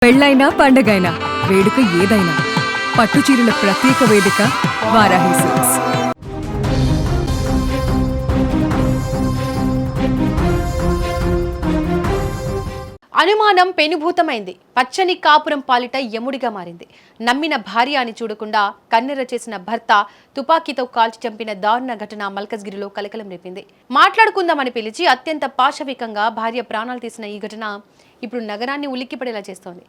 పెళ్ళైనా పండగైనా వేడుక ఏదైనా పట్టుచీరల ప్రత్యేక వేదిక వారాహి సిల్క్స్. అనుమానం పెనుభూతమైంది. పచ్చని కాపురం పాలిట యముడిగా మారింది. నమ్మిన భార్య అని చూడకుండా కన్నెర చేసిన భర్త తుపాకీతో కాల్చి చంపిన దారుణ ఘటన మల్కజ్గిరిలో కలకలం రేపింది. మాట్లాడుకుందామని పిలిచి అత్యంత పాశవికంగా భార్య ప్రాణాలు తీసిన ఈ ఘటన ఇప్పుడు నగరాన్ని ఉలిక్కిపడేలా చేస్తోంది.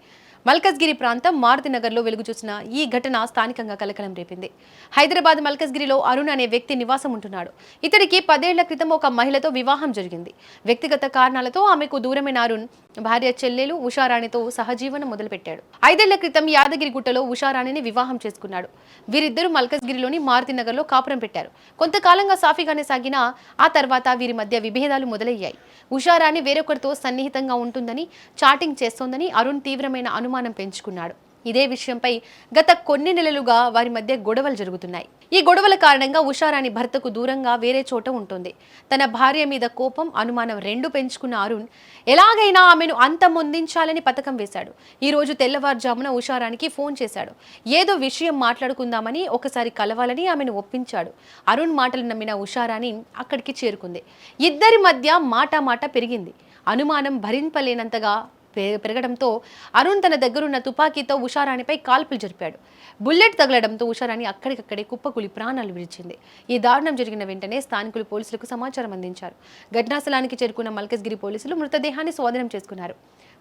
మల్కజ్గిరి ప్రాంతం మారుతినగర్లో వెలుగు చూసిన ఈ ఘటన స్థానికంగా కలకలం రేపింది. హైదరాబాద్ మల్కజ్గిరిలో అరుణ్ అనే వ్యక్తి నివాసం ఉంటున్నాడు. ఇతడికి 10 ఏళ్ల క్రితం ఒక మహిళతో వివాహం జరిగింది. వ్యక్తిగత కారణాలతో ఆమెకు దూరమైన అరుణ్ భార్య చెల్లెలు ఉషారాణితో సహజీవనం మొదలుపెట్టాడు. 5 ఏళ్ల క్రితం యాదగిరిగుట్టలో ఉషారాణిని వివాహం చేసుకున్నాడు. వీరిద్దరూ మల్కజ్గిరిలోని మారుతినగర్లో కాపురం పెట్టారు. కొంతకాలంగా సాఫీగానే సాగినా ఆ తర్వాత వీరి మధ్య విభేదాలు మొదలయ్యాయి. ఉషారాణి వేరొకరితో సన్నిహితంగా ఉంటుందని, చాటింగ్ చేస్తోందని అరుణ్ తీవ్రమైన అనుమానం పెంచుకున్నాడు. ఇదే విషయంపై గత కొన్ని నెలలుగా వారి మధ్య గొడవలు జరుగుతున్నాయి. ఈ గొడవల కారణంగా ఉషారాణి భర్తకు దూరంగా వేరే చోట ఉంటుంది. తన భార్య మీద కోపం, అనుమానం రెండు పెంచుకున్న అరుణ్ ఎలాగైనా ఆమెను అంతమొందించాలని పథకం వేశాడు. ఈ రోజు తెల్లవారుజామున ఉషారానికి ఫోన్ చేశాడు. ఏదో విషయం మాట్లాడుకుందామని, ఒకసారి కలవాలని ఆమెను ఒప్పించాడు. అరుణ్ మాటలు నమ్మిన ఉషారాణి అక్కడికి చేరుకుంది. ఇద్దరి మధ్య మాట పెరిగింది. అనుమానం భరింపలేనంతగా పెరగడంతో అరుణ్ తన దగ్గరున్న తుపాకీతో ఉషారాణిపై కాల్పులు జరిపాడు. బుల్లెట్ తగలడంతో ఉషారాణి అక్కడికక్కడే కుప్పకూలి ప్రాణాలు విడిచింది. ఈ దారుణం జరిగిన వెంటనే స్థానికులు పోలీసులకు సమాచారం అందించారు. ఘటనా స్థలానికి చేరుకున్న మల్కజ్గిరి పోలీసులు మృతదేహాన్ని స్వాధీనం చేసుకున్నారు.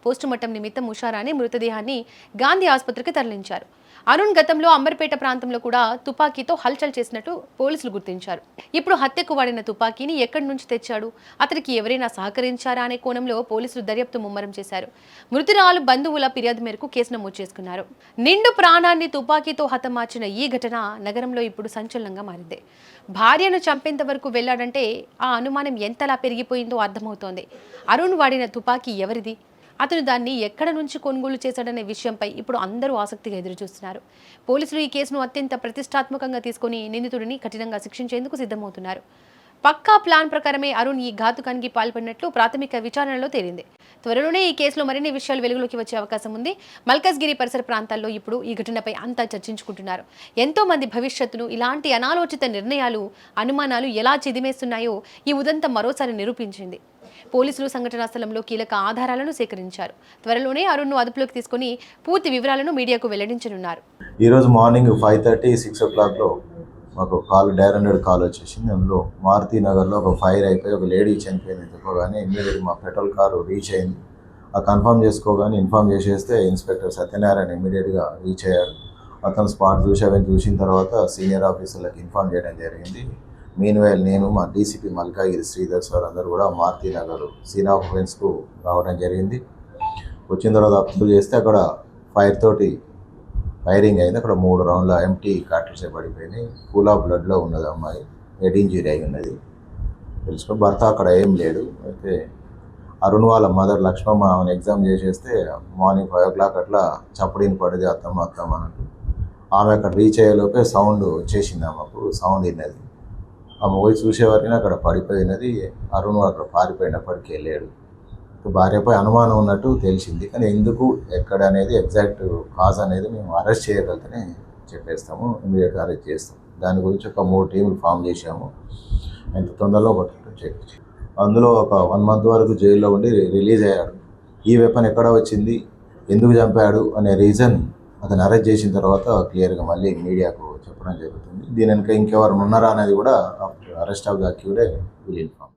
పోస్టుమార్టం నిమిత్తం ఉషారాణి మృతదేహాన్ని గాంధీ ఆసుపత్రికి తరలించారు. అరుణ్ గతంలో అంబర్పేట ప్రాంతంలో కూడా తుపాకీతో హల్చల్ చేసినట్టు పోలీసులు గుర్తించారు. ఇప్పుడు హత్యకు వాడిన తుపాకీని ఎక్కడి నుంచి తెచ్చాడు, అతనికి ఎవరైనా సహకరించారా అనే కోణంలో పోలీసులు దర్యాప్తు ముమ్మరం చేశారు. మృతురాలు బంధువుల ఫిర్యాదు మేరకు కేసు నమోదు చేసుకున్నారు. నిండు ప్రాణాన్ని తుపాకీతో హతమార్చిన ఈ ఘటన నగరంలో ఇప్పుడు సంచలనంగా మారింది. భార్యను చంపేంత వరకు వెళ్లాడంటే ఆ అనుమానం ఎంతలా పెరిగిపోయిందో అర్థమవుతోంది. అరుణ్ వాడిన తుపాకీ ఎవరిది, అతను దాన్ని ఎక్కడ నుంచి కొనుగోలు చేశాడనే విషయంపై ఇప్పుడు అందరూ ఆసక్తిగా ఎదురుచూస్తున్నారు. పోలీసులు ఈ కేసును అత్యంత ప్రతిష్టాత్మకంగా తీసుకుని నిందితుడిని కఠినంగా శిక్షించేందుకు సిద్ధమవుతున్నారు. పక్కా ప్లాన్ ప్రకారమే అరుణ్ ఈ ఘాతుకానికి పాల్పడినట్లు ప్రాథమిక విచారణలో తేలింది. త్వరలోనే ఈ కేసులో మరిన్ని విషయాలు వెలుగులోకి వచ్చే అవకాశం ఉంది. మల్కజ్గిరి పరిసర ప్రాంతాల్లో ఇప్పుడు ఈ ఘటనపై అంతా చర్చించుకుంటున్నారు. ఎంతో మంది భవిష్యత్తును ఇలాంటి అనాలోచిత నిర్ణయాలు, అనుమానాలు ఎలా చిదిమేస్తున్నాయో ఈ ఉదంతం మరోసారి నిరూపించింది. పోలీసులు సంఘటనా స్థలంలో కీలక ఆధారాలను సేకరించారు. త్వరలోనే అరుణ్ను అదుపులోకి తీసుకుని పూర్తి వివరాలను మీడియాకు వెల్లడించనున్నారు. ఈరోజు మార్నింగ్ 5:30, 6 o'clockలో మాకు డైరెక్ట్ కాల్ వచ్చేసింది. అందులో మారుతి నగర్లో ఒక ఫైర్ అయిపోయి ఒక లేడీ చనిపోయిందని చెప్పగానే ఇమ్మీడియట్గా మా పెట్రోల్ కారు రీచ్ అయింది. ఆ కన్ఫర్మ్ చేసుకోగానే ఇన్ఫార్మ్ చేసేస్తే ఇన్స్పెక్టర్ సత్యనారాయణ ఇమ్మీడియట్గా రీచ్ అయ్యారు. అతను స్పాట్ చూసిన తర్వాత సీనియర్ ఆఫీసర్లకు ఇన్ఫార్మ్ చేయడం జరిగింది. మీన్వైల్ నేను, మా డీసీపీ మల్కాగిరి శ్రీధర్ సార్ అందరూ కూడా మారుతి నగర్ సీన్ ఆఫ్ ఈవెంట్స్కు రావడం జరిగింది. వచ్చిన తర్వాత అబ్జర్వ్ చేస్తే అక్కడ ఫైరింగ్ అయింది. అక్కడ 3 రౌండ్ల ఎంటీ కార్ట్రిడ్జ్ పడిపోయినాయి. ఫుల్ ఆఫ్ బ్లడ్లో ఉన్నది అమ్మాయి, హెడ్ ఇంజరీ అయి ఉన్నది. తెలుసుకుని భర్త అక్కడ ఏం లేడు. అయితే అరుణ్ వాళ్ళ మదర్ లక్ష్మమ్మ ఆమెను ఎగ్జామ్ చేసేస్తే మార్నింగ్ 5 o'clock అట్లా చప్పుడిని పడింది అత్తమ్మ అన్నట్టు. ఆమె అక్కడ రీచ్ అయ్యేలోపే సౌండ్ వచ్చేసింది. ఆమెకు సౌండ్ విన్నది. ఆమె పోయి చూసేవారికి అక్కడ పడిపోయినది. అరుణ్ అక్కడ పారిపోయినప్పటికీ వెళ్ళాడు. భార్యపై అనుమానం ఉన్నట్టు తెలిసింది. కానీ ఎందుకు, ఎక్కడ అనేది ఎగ్జాక్ట్ కాజ్ అనేది మేము అరెస్ట్ చేయగలిగితేనే చెప్పేస్తాము, ఇమీడియట్గా అరెస్ట్ చేస్తాం. దాని గురించి ఒక 3 టీములు ఫామ్ చేశాము. ఎంత తొందరలో పట్టుకుంటాం చెప్పి అందులో ఒక 1 month వరకు జైల్లో ఉండి రిలీజ్ అయ్యాడు. ఈ వెపన్ ఎక్కడ వచ్చింది, ఎందుకు చంపాడు అనే రీజన్ అతను అరెస్ట్ చేసిన తర్వాత క్లియర్గా మళ్ళీ మీడియాకు చెప్పడం జరుగుతుంది. దీని వెనుక ఇంకెవరు ఉన్నారా అనేది కూడా arrest of the accused will inform.